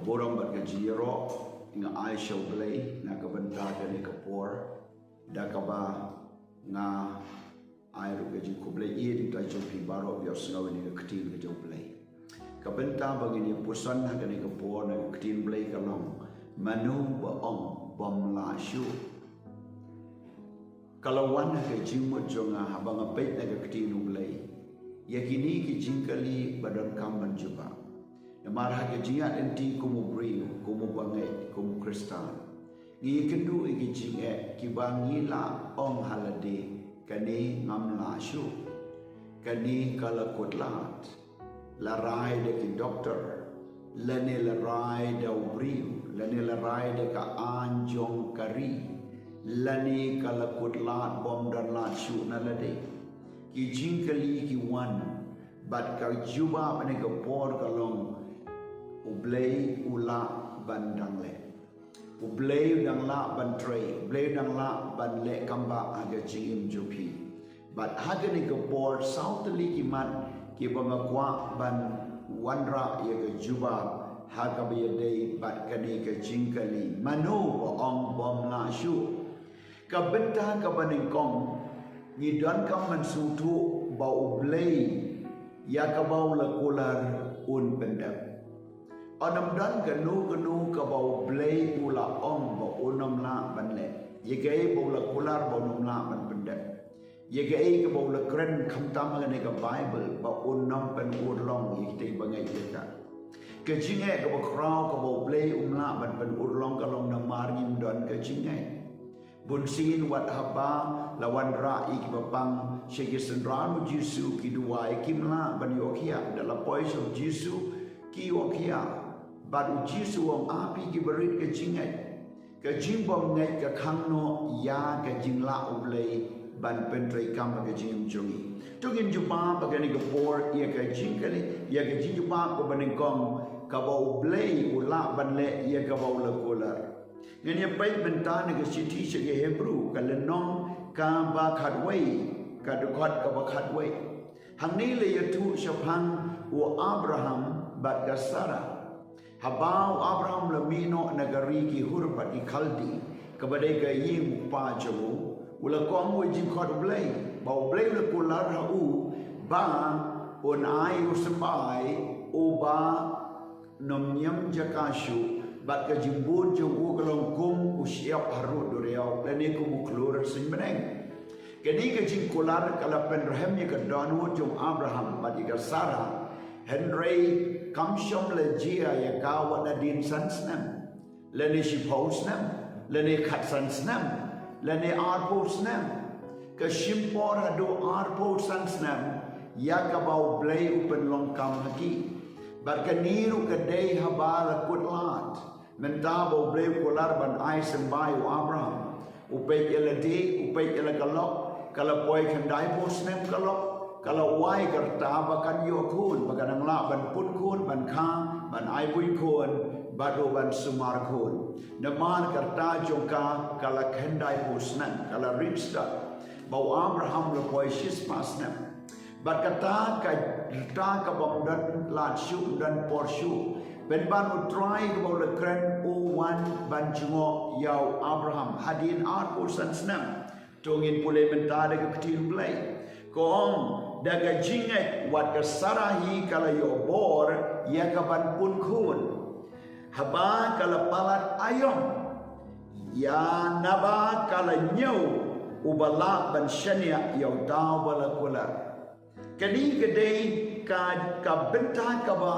borong bat ka jiro nga ai show play na ka banta ka ni kapor da ka ba nga ai ru ka ji ko play i ta jo pi baro yo snow ni ka tin ka jo play ka banta ba ni pusan ka ni kapor na ka tin play ka long manu ba ong bom la shu kalawan ka jimut jonga habang apet na ka tin play yakini ki jingkali badan kamban juga marah ke jingat enti kumu brio kumu bangai kumu kristal ngi kendu iki jinge ki bangi la ong halade kani ngamla shu kani kala kotlat la rai de ki doctor lane la rai de brio lane la rai de ka anjong kari lane kala kotlat bom dan la shu na lade ki jingkali ki wan bat ka juba pane ka por kalong ublay ula bandang le ublay dang la ban tray ublay dang la ban le kamba aga jingim jupi but haga ni ka por southly ki man ki banga kwa ban wanra ya ka juba haga be day bat kani ka jingkali manu bo ong bom la shu ka benta ka baning kong ni dan ka man su tu ba ublay ya ka ba la kular un pendam Onam dan kanu ka bau blay ula ong ba onam la ban le yegai bau la kular ba onam la ban benda yegai ka bau la kren kham tam ne ka bible ba onam ban ur long yite bangai yeka ke jinge ka ba kraw ka bau blay la ban ur long ka long na marim don ke jinge bun sin wat haba lawan ra ik ba pang shegisan ranu jisu ki duai kim la ban yokia dalam pois of jisu ki yokia baru jisu om api ki berit ke jingai ke jimbom ngai ke khangno ya ke jingla ublei ban pentrai kam ke jim jongi tugin jupa bagani ke por ia ke jingkali ia ke jinjupa ko baning kong ka ba ublei ula ban le ia ka ba ula kolar ngani pai bentan ke siti sege hebru ka lenong ka ba khatwei ka dukhat ka ba khatwei hangni le yatu shapang wa abraham bat ka sarah habau Abraham lamino nagari ki hurbat ki khaldi kabadai ka yim pa jamu ula kong we jing khot blai bau blai le kular hu ba on ai usbai o ba nom nyam jakashu bat ka jimbun jogu kalong kum usiap haru duriau lani kum klur sin beneng kini ka jing kular kala pen rahim ni ka donu jom Abraham bat ka Sarah Henry kamshom le jia ya kawa na din sansnam lene shiposnam lene khatsansnam lene arposnam ka shimpor hadu arpo sansnam ya ka bau blay upen long kam haki bar ka niru ka day habala kutlat menta bau blay kular ban ai sembai Abraham upay ela day upay ela kalok kala poy khandai posnam kalok kalau wai kerta bakan yo kun bakan angla ban pun kun ban khang ban ai pui kun bado ban sumar kun naman kerta jongka kala khendai pusnan kala rimsta bau Abraham le poi sis pasnam bat kata ka bom dan lat shu dan porshu ben ban utrai bau le kren o wan ban jungo yau Abraham hadin art pusan snam tongin pule mentade ke ketin blai kong daga jingat wat ka sarahi kala yo bor ya ka ban pun kun haba kala palat ayom ya naba kala nyau ubala ban shania yo daw bala kula kani kedai ka benta ka ba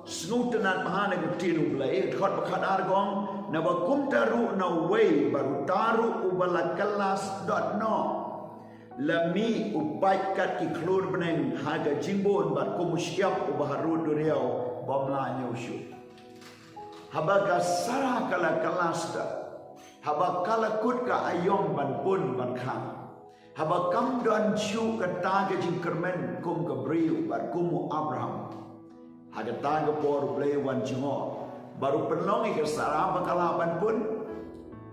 snutenan mahana ke tinu blai khot bakhat argong na ba kumtaru na way baru taru ubala kelas .no lami upai kat ki klur beneng haga jimbon bat ko musyiap ubaharu duriau bamla nyushu habaga sara kala kalasta habakala kut ka ayom ban pun ban kham habakam don chu kata ke jingkermen kum ke briu bat kum Abraham haga taga por blay wan jingo baru penlongi ke sara bakala ban pun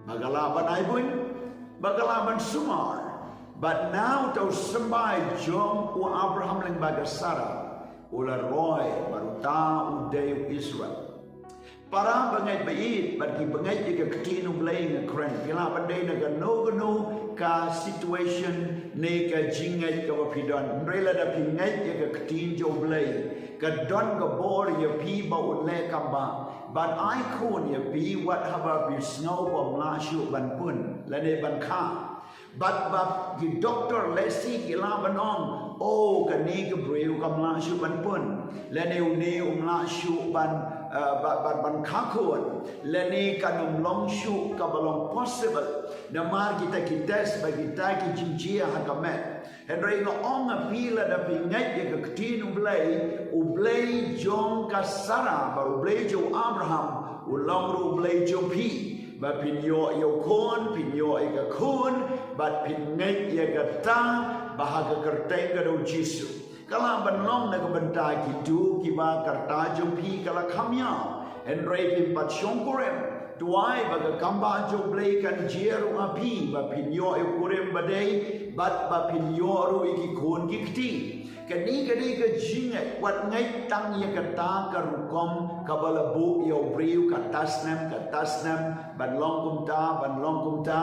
bagala ban ai pun bagala ban sumar. But now tau sembai jom u Abraham ling baga Sarah ula roy baru ta udai Israel para bangai bait bagi bangai ke ketinu blay nga kren pila pandai naga no ka situation ne ka jingai ka wapidon rela da pingai ke ketin jo blay ka don ka bor ya pi ba le ka ba but I kun ya pi what haba bi snow bom la shu ban pun la ne ban kha but gi doctor lesi ki la banong ka ni ka breu kam la shu ban pun la ne la shu ban ban kakun leni kanum long shu kabalong possible namar kita bagi kita ki jinjia hakamet Henry no onga pila da pingai ke ketinu ublay jong kasara baru ublay jo Abraham ulong ru ublay jo pi ba pinyo yo kon pinyo ika kun bat pingai ya kata bahaga kerteng ka do Jisu kalau benong nak bentai kidu kiba kerta jumpi kalau kamya Henry pimpat syongkurem tuai baga kamba joblay kan jeru api ba pinyo kurem badai bat ba pinyo ru iki kon gikti kani ka jingat wat ngai tang ya kata karukom kabalabu ya briu katasnam ban long kumta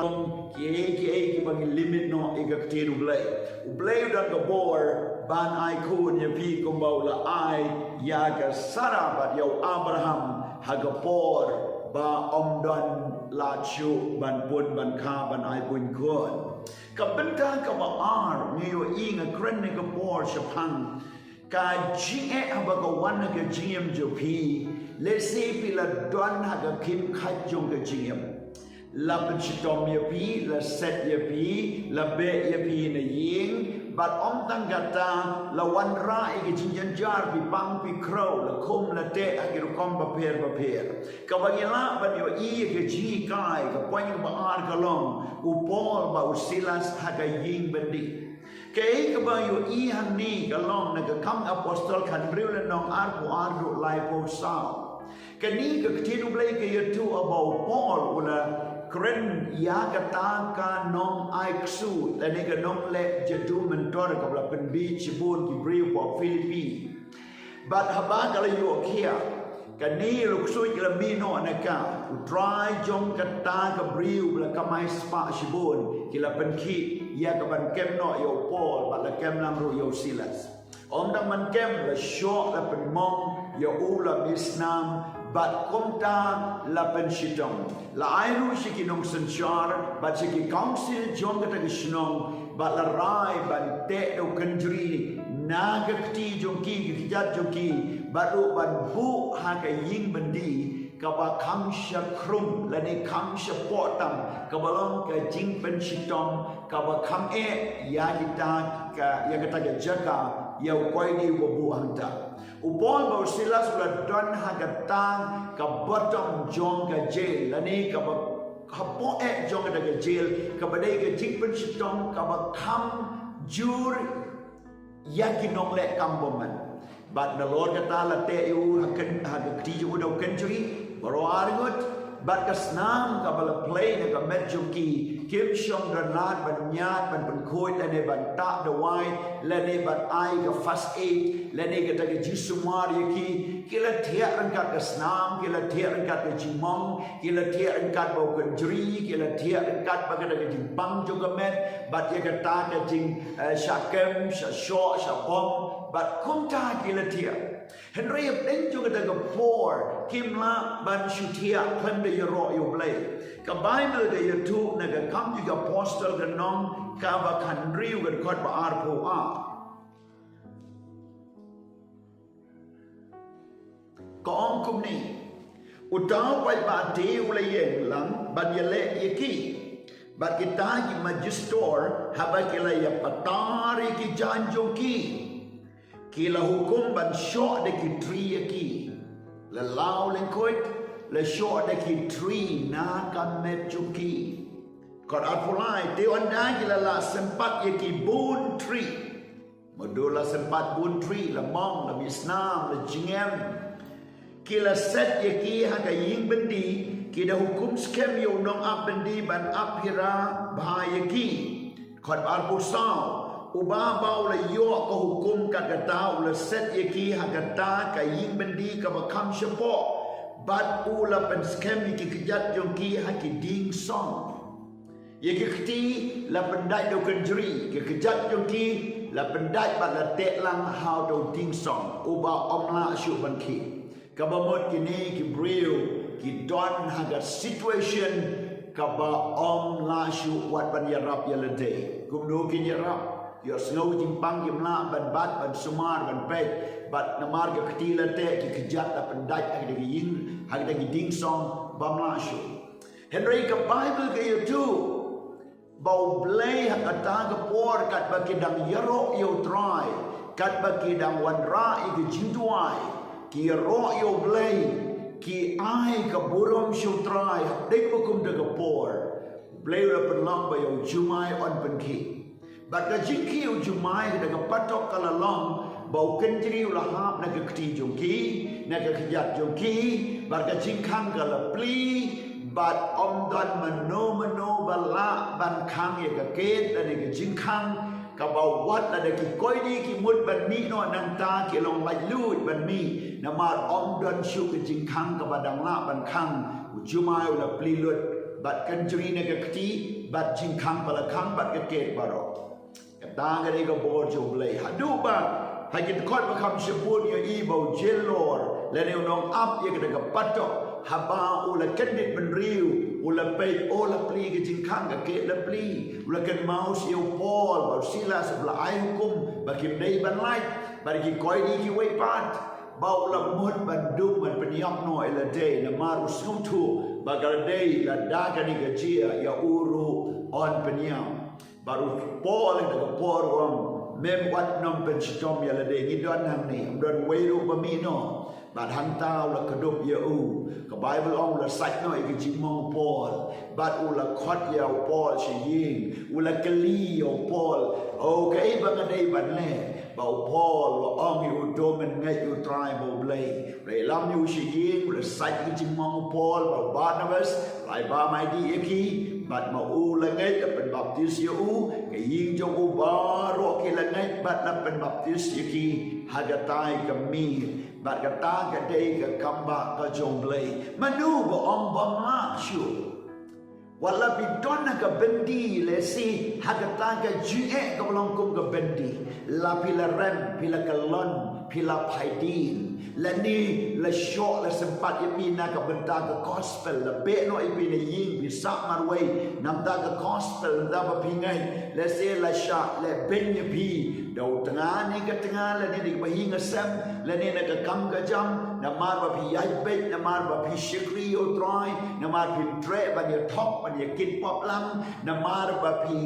ki bagi limit no igakti ublay dan gabor ban ai kun ya pi kumbaula ai ya ka sarabat ya Abraham hagapor ba omdon lachu ban pun ban kha ban ai pun kun ka benta ka ba ar ngiyo inga kren ne ka por shapang ka jinge abaga wan ka jingem jo pi le se pi la don haga kim khat jong ka jingem la penchitom ya pi la set ya pi la be ya pi na ying but om tang gata la wan ra igi jinjan jar pi pang pi crow la kum la te agir kom ba per ka bagila ban yo ke ji kai ka poin ba ar ka long u pol ba u silas ha ka ying bendi ke ba yo han ni ka long na ka kam apostol kan riu le nong ar ku ar ru lai po sao kani ka tinu blai ke yo tu about Paul ula keren ya kata ka nong aiksu dan ega nong le jadu mentor ka bla penbi cibun ki briu po Filipi but haba kala yo kia kani luksu kala mino anaka utrai jong kata ka briu bla kamai spa cibun kila penki ya ka ban kem no yo Paul bala kem lam ru yo Silas om dang man kem la shok la penmong yo ula bisnam bat komta la penshitong la airu shikinong sanchar bat shiki council jong kata gishnong bat la rai ban te do country naga kti jongki gijat jongki baru ban bu ha ka ying bendi ka ba kam shakrum la ne kam shapotam ka balong ka jing penshitong ka ba kam ya kita ka ya kata jaga ya koi ni bu hanta upon ba Silas ula don hagatan ka bottom jong ka jail lani ka ba hapo jong ka jail ka badai ka jingpen sitong ka ba kam jur yakinong le kamboman but the Lord kata la te u hakan hagati ju do country baro argut but kasnam ka bala play na ka medyo ki kim shong ranat ban nyat ban khoi la ne ban ta the wine la ne ban ai ka fast aid la ne ka ta jisumar ki kila thia ran ka kasnam kila thia ran ka jimong kila thia ran ka bo country kila thia ran ka ba ka jimbang jo ka met but ya ka ta ka jing shakem sha bom but kumta kila thia Henry den juga daga poor kimla ban shutia klem de yoro yo blay ka Bible de yotu naga kam juga apostle ga nong ka ba kanriu ga kot ba arpo a ka ong kum ni utaw pai ba de ule yeng lang ban yele yeki ba kita gi magister haba kila ya patari ki janjo ki kila hukum ban syok de ki tri ki la lau len koit la syok de ki tri na kan mechuki kor apulai te anda kila la sempat ye ki bun tri modula sempat bun tri la mong la bisnam la jingem kila set ye ki ha ka ying bendi kida hukum skem yo nong ap bendi ban aphira bahaya ki kor arpusau uba bau la yo ko hukum ka kata ula set ye ki ha kata ka ying bendi ka bakam syapo bat ula pen scam ki kejat jongki haki ding song. Ye ki kti la pendai do kenjri ki kejat jongki la pendai bat la tek lang how do ding song uba omla shu ban ki. Kabamot kini ki brio ki don haga situation kaba omla shu wat ban yarap yalade. Kumno ki yarap yo snow jimpang yimla ban bat ban sumar ban pek bat namar ke ketila te ki kejat la pendai hag de yin hag de ding song bamla shu. Henry ke Bible ke you tu bau blay hak ata ke por kat bagi dang yaro yo try kat bagi dang wan ra i ke jinduai ki yaro yo blay ki ai ke burom shu try dek bukum de ke por blay la penlang ba yo jumai on penki bat ka jingki yo jumai de ke patok kala long bau kenjri ula hap na ke kti jongki na ke kejat jongki bat ka jingkang kala pli bat om dan mano bala ban kang ye ka ket da de jing kang ka ba wat da de ki koi di ki mut ban mi no nang ta ki long lai lut ban mi na mar om dan shu ki jing kang ka ba dang la ban kang jumai la pli lut bat kan jri ne ka kti bat jing kang bala kang bat ka ket ba ro ka ta ga de ka bo jo blai hadu ba hai ki kot ba kam shepun ye i bo jelor le ne nong up ye ka patok haba ula kendit menriu ula pay ola pli ke jingkang ke la pli ula ken maus yo pol ba sila sebelah ai hukum bagi dei ban lai bagi koi di ki wei pat ba ula mut ban dum ban peniap no ela dei na maru sumtu bagal dei la daga ni gajia ya uru on peniap baru pol ke por wam mem wat nom pen sitom ya la dei ni don ham ni don wei ru ba mi no bat hantau la kedup ya u ke Bible ong la sait no ke jimong Paul bat ula khot ya Paul shi yin ula kali ya Paul o ke ba ngadai ban le ba Paul wa ong yu domen ngai yu try bo blai re lam yu shi yin ula sait ke jimong Paul ba Barnabas lai ba mai di ki bat ma u la ngai la pen baptis ya u ke yin jo u ba ro ke la ngai bat la pen baptis ya ki hagatai ke mi bat kata ke dei ke kamba ke jomblei manu bo ong bom la shu wala bidon ke bendi le si hagata ke jue ke belong kum ke bendi la pila rem pila kelon pila paidin la ni la short la sempat ye pina ke benda ke gospel la be no ipi ne yin bisa marway nam da ke gospel da ba pingai le se la sha le ben ye pi do tengah ni ke tengah la ni di bahi ngasam la ni na ke kam ke jam na mar ba pi yai bet na mar ba pi shikri yo try na mar pi tre ban ye top ban ye kin pop lam na mar ba pi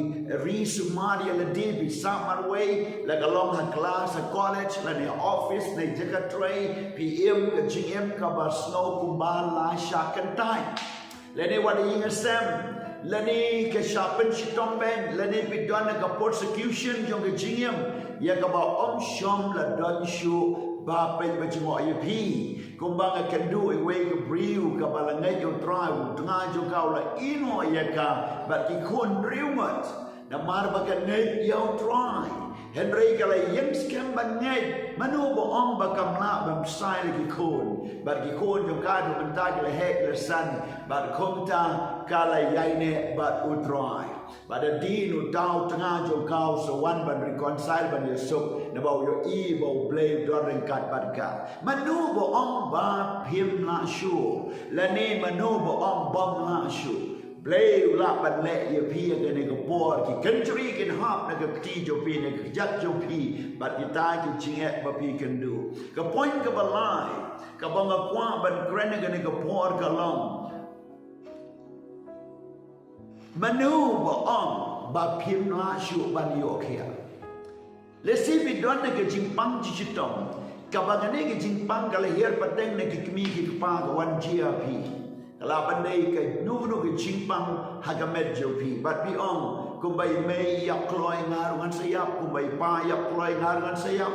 ri sumari la di bisa marway la ke long ha class ha college la ni office ni jaga tray PM ke GM ke ba snow kumban la sha kan tai la ni wa di ngasam lani ke shapen shitom ben lani bidon ke persecution jong ke jingem ya ke ba om shom la don shu ba pe ba jingo ip kumbang ke du e we ke briu ke ba la ngai jo try tanga jo ka la ino ya ka ba ki kun riumat na mar ba ke ngai yo try Henry kala yang scam ban ngai manu bo ong ba kam la bam sai le ki kun ba ki kun jo ka do ban ta ke hek le san ba kom ta kala yai ne ba utrai ba da din u tau tanga jo kau so wan ban reconcile ban yesuk na ba yo i bo blame do ren kat ban ka manu bo ong ba phim la shu la ne manu bo ong bom la shu Blay la ban le ye pi ke ne ko por ki country ken hap na ke ti jo pi ne ke jat jo pi bat ki ta ki chinget ba pi ken du ke point ke ba lai ka ba nga kwa ban kren ne ke por ka long manu ba ong ba phim la shu ban yo khia le si bi don ne ke jimpang ji chitom ka ba ne ke jimpang ka le her pateng ne ke kmi ki pa ka wan jia pi kalau pandai ke nu ke cimpang hagamet jopi bat pi ong ku bai mei yak kloi ngarungan sayap ku bai pa yak kloi ngarungan sayap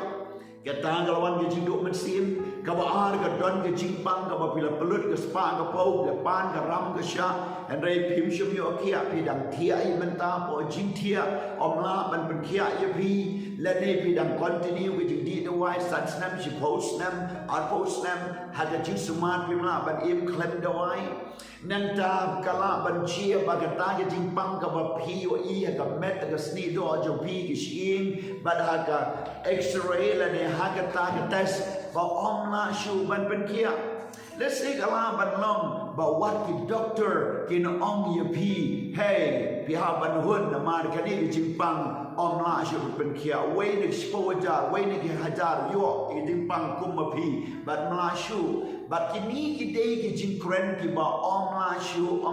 kata ngalawan ke jinduk mesin Kabar ke don ke jimpang ke bila pelut ke spa ke pau ke pan ke ram ke sya and ray pim shum yo kia pidang tia I menta po jing tia omla ban pen kia ye pi le ne pidang continue ke jing di the wise san snam shi post nam ar post nam ha ke jing sumat pimla ban im klem the wise nanta kala ban chia bagata ke jimpang ke ba pi o I ka met ke sni do jo pi ke shin bad ha ka x-ray le ne ha ka ta ke test ba omla shu ban pen kia let's say kala ban long ba wat ki doctor kin ong ye pi hey pi ha ban hun na mar ka ni jimpang omla shu ban kia we ne spoja we ne ki hajar yo ki jimpang kum ma pi bat mla shu bat kini ki dei ki jinkren ki ba omla shu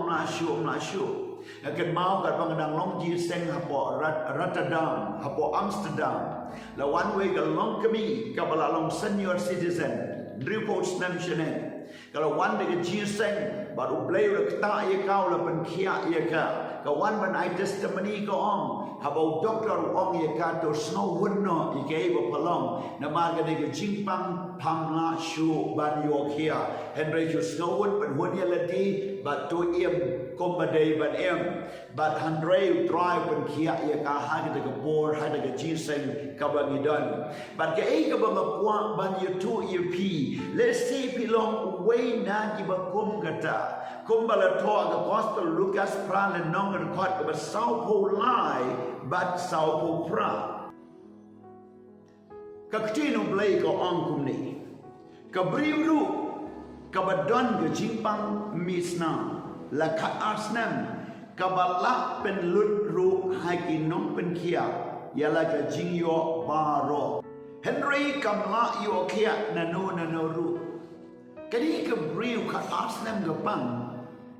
akan mau kat bangdang long ji seng hapo Rotterdam hapo Amsterdam la one way ka long kami ka bala long senior citizen report nam shene kalau one de ji seng baru play la ta ye kau la pen kia ye ka one ban I testimony ko ong hapo doctor ong ye ka to snow wonno I ke ba palong na ma ga de jimpang pamla shu ban yo kia henry ju snow won ban won ye la di but to im Kombadei ban em but Andre drive ban kia ye ka ha de ka bor ha de ji seng ka ba ni don but ke ai ka ba kwa ban ye tu ye pi let's see pilong way na ki ba kum kata kum bala to the gospel Lucas pran le nong ka kot ba sao po lai but sao po pra ka ktino blai ko ang kum ni ka briu ka ba don ga jimpang misna la khat arsnam kabala pen lut ru haki nong pen kia yala ka jingyo baro henry kamla yo kia nano ru kadi ka briu khat arsnam ga pang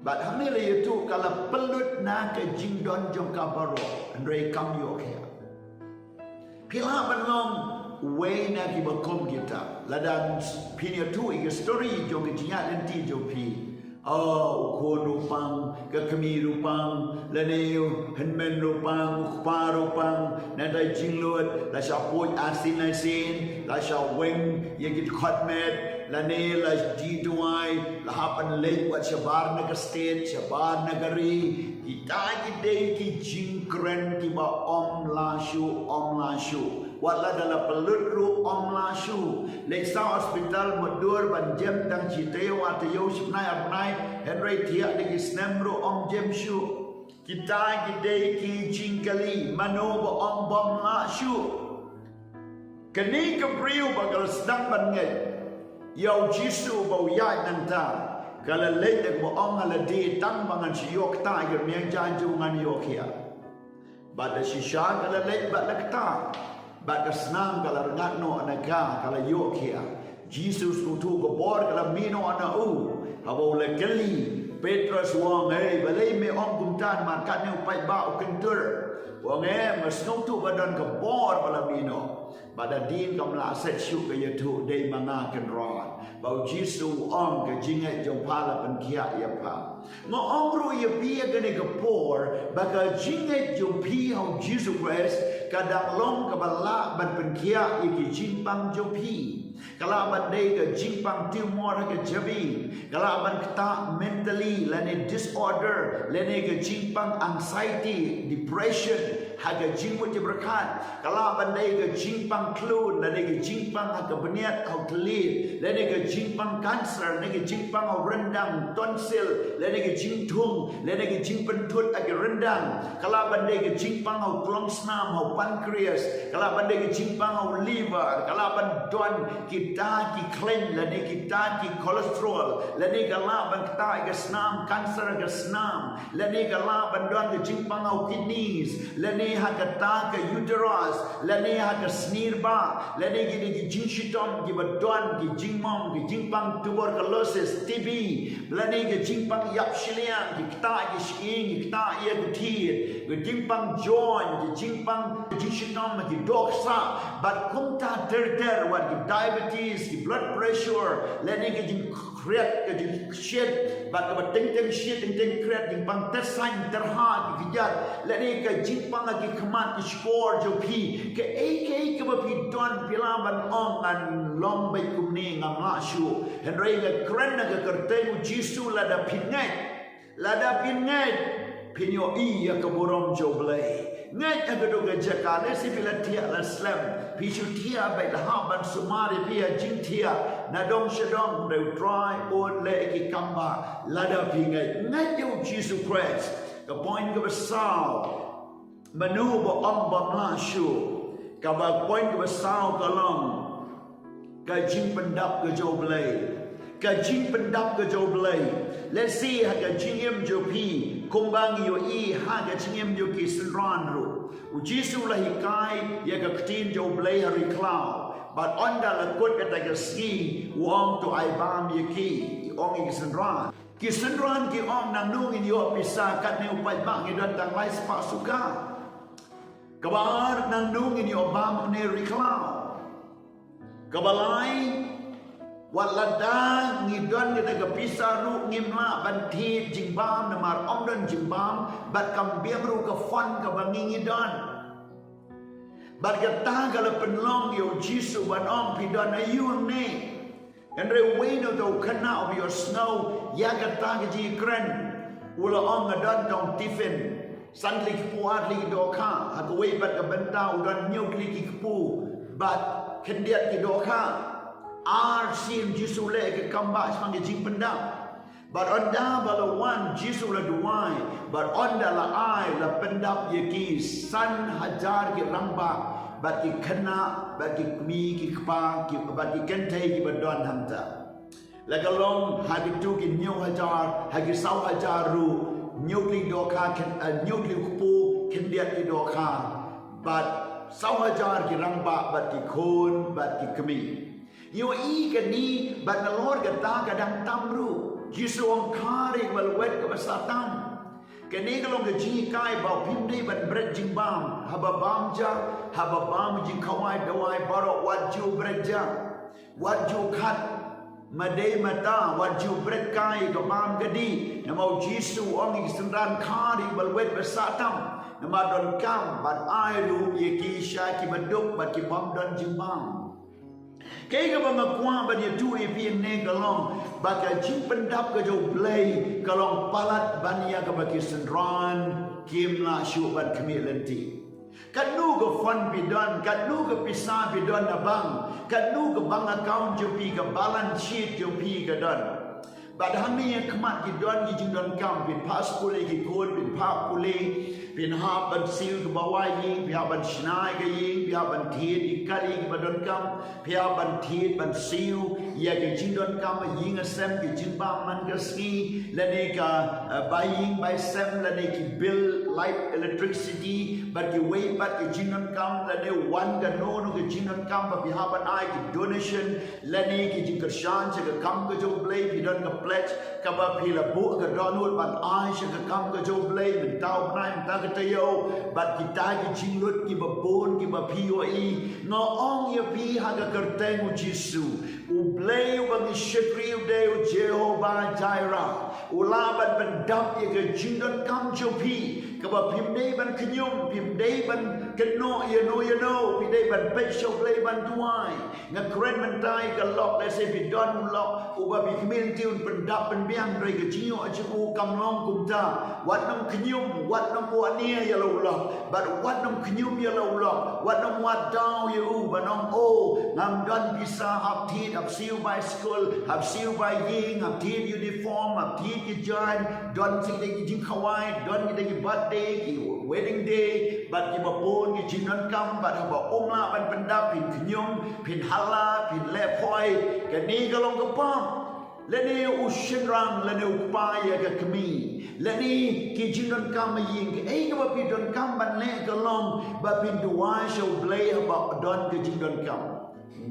but hamile itu kala pelut na ka jingdon jong ka baro henry kam yo kia pila banong way na ki bakom kita ladan pinia tu I story jong jinya lenti jo pi ko rupang kami rupang laneo henmen rupang ukpa rupang nadai jinglot la syapoy asin la syaweng yagit khotmet lane la diduai la hapan lek wat syabar naga state syabar nagari kita gidei ki jingkren ki ba om la shu wala dalam pelut ru om la shu leksa hospital modur ban jem tang cite wa te yo sipnai apnai henry dia de snam ru om jem shu kita gidei ki jingkali mano ba om bom la shu kini kepriu bagal sedang ban ngai yo jisu ba ya nanta kala lek de bo om ala de tang bangan si yok ta ger miang jan ju ngan yo kia bada shisha kala lek ba lakta Baka senang kalau rengat no anaka kalau yo kia Jesus utu ko bor kalau mino ana habo le kali Petrus wong balai me om kumtan makat ne upai ba ukentur wong masnong tu badan ko bor bala mino pada din kam la set shu ke yetu dei manga ken ron bau Jesus om ke jingat jong pala pen kia ya pa ngo om ru ye pi ke ne ko bor baka jingat jong pi hau Jesus Christ kadang long kabala ban pen kia iki jimpang jong pi kalau ban dei ke jimpang timor ke jabi kalau ban kata mentally lane disorder lane ke jimpang anxiety depression haga jingmut je berkat kalau ban dei ke jimpang klun lane ke jimpang haga beniat au telit lane ke jimpang cancer lane ke jimpang au rendang tonsil lane ke jingtung lane ke jingpen tut ag rendang kalau ban dei ke jimpang au klong snam au pancreas kalau ban dei ke jimpang au liver kalau ban don kita ki claim lane kita ki kolesterol lane kala ban kita ke snam cancer ke snam lane kala ban don ke jimpang au kidneys lane hakata ke uterus lane hak snirba lane ki jinshitom ki badon ki jingmom ki jingpang tuberculosis TB lane ke jimpang yapshilian ki kita ki skin ki kita ye kutir ki jimpang joint ki jimpang jinshitom ki doksa but kumta terter wat ki diabetes ki blood pressure lane ke jing kreat ke jing shit but ke ting shit ting kreat jing pang tersan terha ki kijat lane ke jimpang ki kemat ki skor jo pi ke ke ba pi don pilaban ong an long bai kum ni ngam la shu henry ga kren ga kerteng jisu lada pingai pinyo i ya keburom jo blai ngai agado ga jakale sipila tia la slam pisu tia bai la haban sumari pia jing tia nadong shadong de try on le ki kamba lada pingai ngai jo jisu Christ ka point ga sao manu bo om bam la shu ka ba point ga sao ka long ka jing pendap ga jo blai ka jing pendap ga jo blai let's see ha ka jing em jo pi kung bang yo i ha ga jing em jo ki sran ru u jisu la hikai ya ka ktin jo blai hari cloud but onda la kot ka ta ga ski wong to ai bam ye ki ong i sran ki om nang nung in yo pisa kat ne upai bang i dan tang lai spa suka kabar nang nung in yo bam ne ri cloud kabalai walada ngidon ni daga pisa ru ngimla banti jingbam namar omdon jingbam bat kam biamru ka fon ka bangi ngidon bat ka ta ka la penlong yo jisu ban om pidon ayun ne and re weno do kana of your snow ya ka ta ka ji kren ula om ngadon dong tifen sanli ki puat li do ka ha ko we bat ka bentau don nyok li ki pu bat kendiat ki do ka sim jisu le ke kamba semangat jing pendap but onda bala one jisu la duai but onda la ai la pendap ye ki san hajar ki ramba but ki kena but ki mi ki kpa ki but ki kente ki badon hamta la galong ha ki tu ki nyu hajar ha ki sau hajar ru nyu li do ka nyu li kupu kendiat ki do ka but sau hajar ki ramba but ki khon but ki kemi yo i ka ni bat na lord ka ta ka dang tamru jisu ong kari wal wet ka basatam ka ni ka long ka ji kai ba pim dei ban bret jing bam haba bam jing kawai dawai baro wat ju bret ja wat ju khat madei mata wat ju bret kai ka bam gadi na mau jisu ong i sendran kari wal wet basatam na ma don kam bat ai ru ye ki sha ki baduk bat ki bam don jing bam kaya ka mga kuwa ba niya tu ipin ne kalong baka jing pendap ka jo play kalong palat ba niya ka baki sendran kim la syu ban kemilenti kanu ka fund bidon kanu ka pisa bidon na bang kanu ka bang account jo pi ka balance sheet jo pi ka don badhang niya kemat ki don ki jing don kam bin pas pule ki kod bin pa pule bin ha ban sil ke bawah yi pia ban shnai ke yi pia ban thiet i kali ke badon kam pia ban thiet ban sil ya ke jing don kam yi nga sem ke jing ba man ke ski la ne ka buying by sem la ne ki bill light electricity but ki way but ke jing don kam la ne one ga no no ke jing don kam pa pia ban ai ki donation la ne ki jing kershan che ke kam ke jo blay pi don ke pledge ka ba pi la bu ke donut ban ai che ke kam ke jo blay min tau nai ta tayo bat kita ki jinglut ki babon ki bapioi no ong ye pi haga kerteng u jisu u blay bang shekri u de u Jehovah Jireh u laban bendap ye ke jingdon kam jo pi ka ba pim dei ban kenyum pim dei ban keno ye no pi dei ban pe show play ban tuai nga kren mentai ka lok le se pi don lok u ba bi kmin tiun bendap ben biang rei ke jinyo a chu kam long kum ta wat nam kenyum wat nam wa nia ya lo but wat nam knyum ya lo wat nam wat down ya u ba nam o ngam don bisa hab thi hab siu by school hab siu by ying hab thi uniform hab thi ki join don sing de ki jing khawai don ki de ki birthday ki wedding day but ki ba pon ki jing non kam but ba la ban pendap pin knyum pin hala pin le phoi ka ni ka long ka pam lene u shinrang lene u paya ka kami lene ki jinon kam yin ke ai ka pi don kam ban le ka long ba pin duwa show play about don ke jinon kam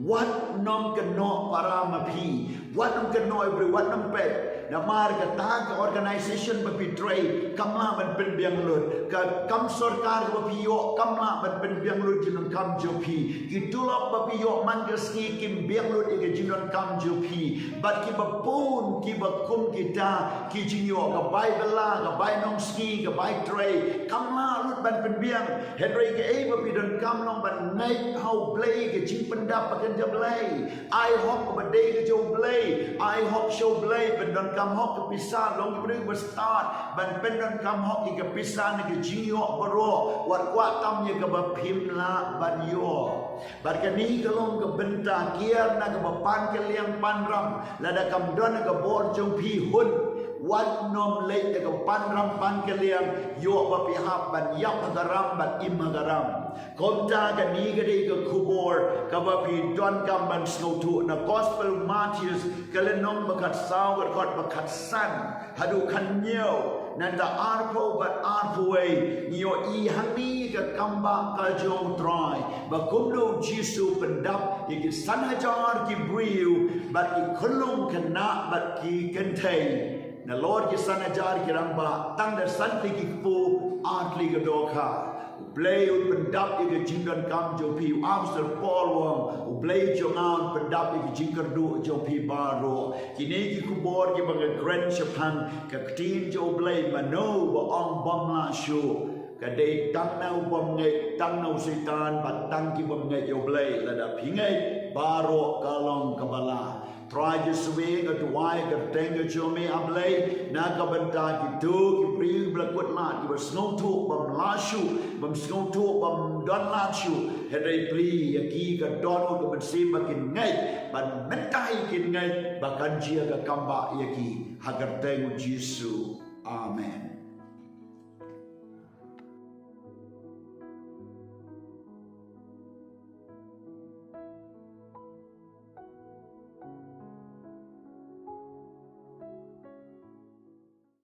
what nom ka no para ma pi wat nam kan noi bre wat nam pet na mar ka ta ka organization ba pi tray kamla man pen biang lut ka kam sarkar ba pi yo kamla man pen biang lut jinon kam jo pi ki tulop ba pi yo man ka ski kim biang lut e jinon kam jo pi bat ki ba pun ki ba kum kita ki jinyo ka bai bela ka bai nong ski ka bai tray kamla lut ban pen biang henry ke e ba pi don kam long ban nai how play ke jing pendap ba kan ja play I hope ba day ke jo play I hope show play ben don kam hok ke pisah long ke bring start ban pen don kam hok ke pisah ni ke jinyo baro wat kwa tam ye ke ba phim la ban yo bar ke ni ke long ke benta kier na ke ba pan ke liang pan ram la da kam don ke bor jong pi hun wat nom le ke pan ram pan ke liang yo ba pi hap ban yap garam ban im garam kom ta ke ni ke de ke kubor ke ba pi don kam ban snow tu na gospel Matthews ke le nom ba kat saw ga kot ba kat san hadu kan nyeo nan da arpo bat arpoe nio I hani ke kamba ka jong try ba kumno jisu pendap ki san hajar ki briu bat ki khulung kena bat ki kentei na lord ki san hajar ki ramba tang da san ki pu artli ga doka play ut pendap ki jingdan kam jo pi after paul wong play jongan pendap ki jingkar du jo pi baro kini ki kubor ki bang grand chapan ka tin jo play mano ba ong bom la shu ka de tang nau bom ngai tang nau setan bat tang ki bom ngai jo play la da pingai baro kalong kabala try just swing at why the tango jome ablay na ka banta ki tu ki pri blakut la ki snow tu bam la shu bam snow tu bam don la shu hedai pri ki ka don ko ban sim bakin ngai ban mentai kin ngai bakan jia ka kamba ki hagar tango jisu amen